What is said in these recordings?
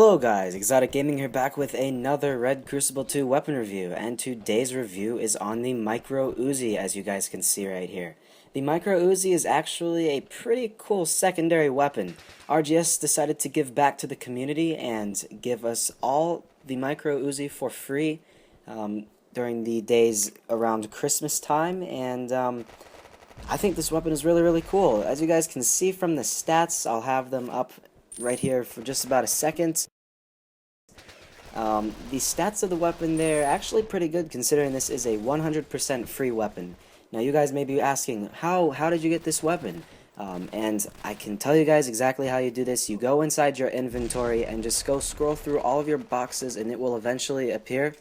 Hello guys, ExxotikGaming here back with another Red Crucible 2 weapon review, and today's review is on the Micro Uzi, as you guys can see right here. The Micro Uzi is actually a pretty cool secondary weapon. RGS decided to give back to the community and give us all the Micro Uzi for free during the days around Christmas time, and I think this weapon is really cool. As you guys can see from the stats, I'll have them up right here for just about a second. The stats of the weapon there are actually pretty good, considering this is a 100% free weapon. Now you guys may be asking, how did you get this weapon? And I can tell you guys exactly how you do this. You go inside your inventory and just go scroll through all of your boxes, and it will eventually appear.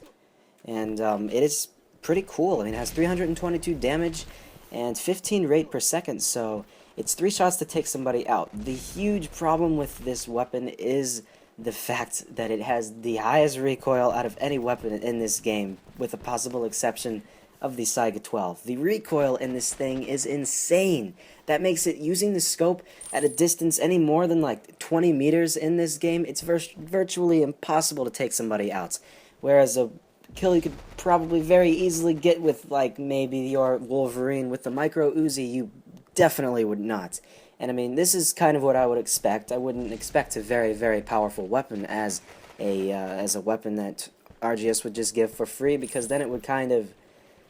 And it is pretty cool. I mean, it has 322 damage and 15 rate per second, so it's 3 shots to take somebody out. The huge problem with this weapon is the fact that it has the highest recoil out of any weapon in this game, with the possible exception of the Saiga 12. The recoil in this thing is insane. That makes it, using the scope at a distance any more than like 20 meters in this game, it's virtually impossible to take somebody out. Whereas a kill you could probably very easily get with, like, maybe your Wolverine, with the Micro Uzi you definitely would not. And I mean, this is kind of what I would expect. I wouldn't expect a very powerful weapon as a weapon that RGS would just give for free, because then it would kind of,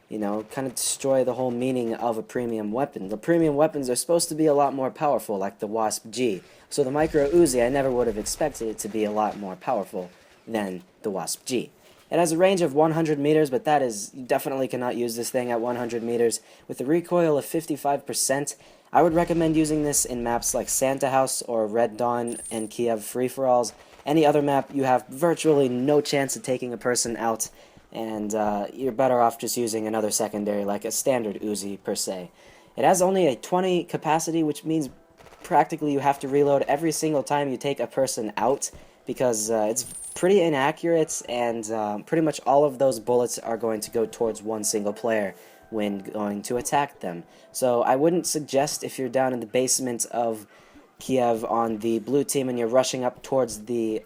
you know, destroy the whole meaning of a premium weapon. The premium weapons are supposed to be a lot more powerful, like the Wasp G. So the Micro Uzi, I never would have expected it to be a lot more powerful than the Wasp G. It has a range of 100 meters, but that is, you definitely cannot use this thing at 100 meters. With a recoil of 55%, I would recommend using this in maps like Santa House or Red Dawn and Kiev free-for-alls. Any other map, you have virtually no chance of taking a person out, and you're better off just using another secondary, like a standard Uzi per se. It has only a 20 capacity, which means practically you have to reload every single time you take a person out, because it's pretty inaccurate, and pretty much all of those bullets are going to go towards one single player when going to attack them. So I wouldn't suggest, if you're down in the basement of Kiev on the blue team and you're rushing up towards the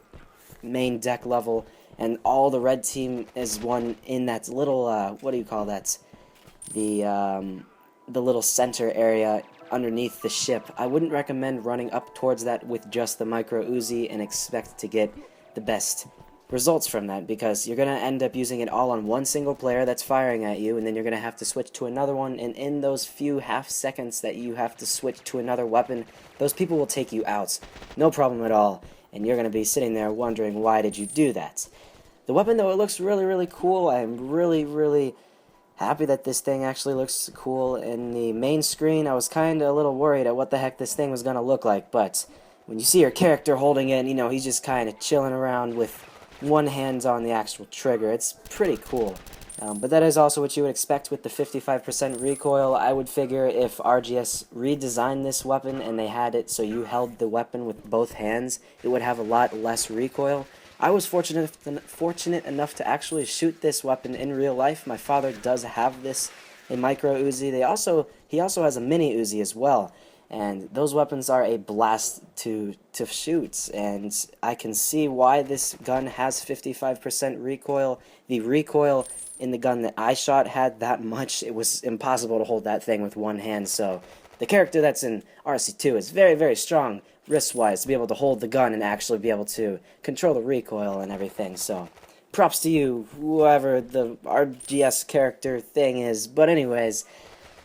main deck level, and all the red team is one in that little, what do you call that? The little center area underneath the ship. I wouldn't recommend running up towards that with just the Micro Uzi and expect to get the best results from that, because you're going to end up using it all on one single player that's firing at you, and then you're going to have to switch to another one, and in those few half seconds that you have to switch to another weapon, those people will take you out. No problem at all, and you're going to be sitting there wondering, why did you do that? The weapon, though, it looks really cool. I'm really happy that this thing actually looks cool. In the main screen, I was kind of a little worried at what the heck this thing was going to look like, but when you see your character holding it, you know, he's just kind of chilling around with one hand on the actual trigger. It's pretty cool. But that is also what you would expect with the 55% recoil. I would figure if RGS redesigned this weapon and they had it so you held the weapon with both hands, it would have a lot less recoil. I was fortunate enough to actually shoot this weapon in real life. My father does have this, a Micro Uzi. He also has a Mini Uzi as well. And those weapons are a blast to shoot, and I can see why this gun has 55% recoil. The recoil in the gun that I shot had that much. It was impossible to hold that thing with one hand, so the character that's in RC2 is very strong wrist-wise to be able to hold the gun and actually be able to control the recoil and everything, so props to you, whoever the RGS character thing is. But anyways,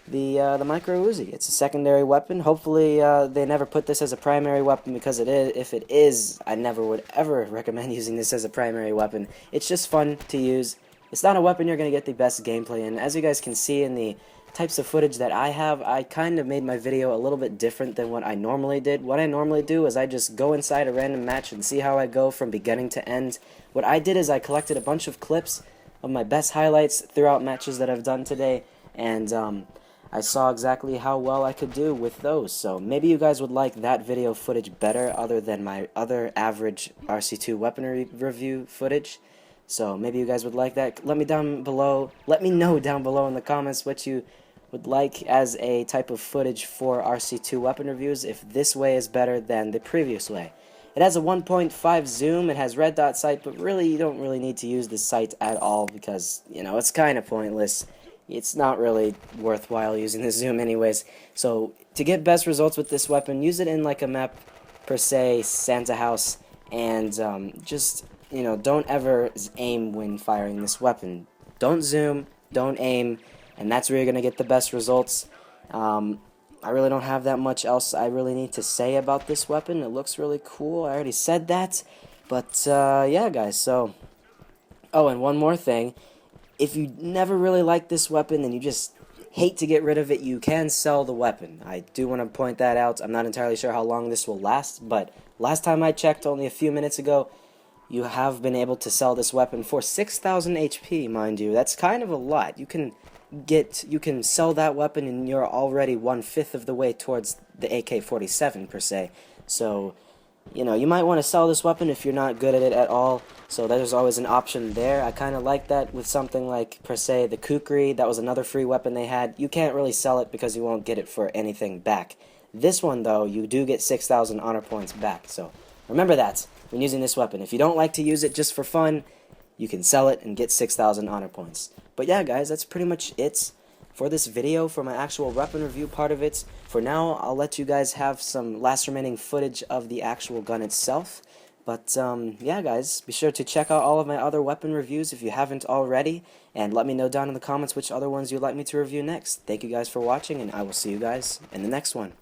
the Micro Uzi, it's a secondary weapon. Hopefully they never put this as a primary weapon, because if it is, I never would ever recommend using this as a primary weapon. It's just fun to use. It's not a weapon you're going to get the best gameplay in. As you guys can see in the types of footage that I have, I kind of made my video a little bit different than what I normally did. What I normally do is I just go inside a random match and see how I go from beginning to end. What I did is I collected a bunch of clips of my best highlights throughout matches that I've done today, and I saw exactly how well I could do with those. So maybe you guys would like that video footage better, other than my other average RC2 weaponry review footage. So maybe you guys would like that. Let me know down below in the comments what you would like as a type of footage for RC2 weapon reviews, if this way is better than the previous way. It has a 1.5 zoom, it has red dot sight, but really you don't really need to use the sight at all because, you know, it's kind of pointless. It's not really worthwhile using the zoom anyways. So to get best results with this weapon, use it in like a map per se, Santa House, and just, you know, don't ever aim when firing this weapon. Don't zoom, don't aim, and that's where you're going to get the best results. I really don't have that much else I really need to say about this weapon. It looks really cool. I already said that. But, yeah, guys, so... Oh, and one more thing. If you never really like this weapon and you just hate to get rid of it, you can sell the weapon. I do want to point that out. I'm not entirely sure how long this will last, but last time I checked, only a few minutes ago, you have been able to sell this weapon for 6,000 HP, mind you. That's kind of a lot. You can sell that weapon and you're already 1/5 of the way towards the AK-47 per se. So, you know, you might want to sell this weapon if you're not good at it at all. So there's always an option there. I kind of like that with something like, per se, the Kukri. That was another free weapon they had. You can't really sell it because you won't get it for anything back. This one, though, you do get 6,000 honor points back. So remember that when using this weapon. If you don't like to use it just for fun, you can sell it and get 6,000 honor points. But yeah, guys, that's pretty much it for this video, for my actual weapon review part of it. For now, I'll let you guys have some last remaining footage of the actual gun itself. But, yeah, guys, be sure to check out all of my other weapon reviews if you haven't already, and let me know down in the comments which other ones you'd like me to review next. Thank you guys for watching, and I will see you guys in the next one.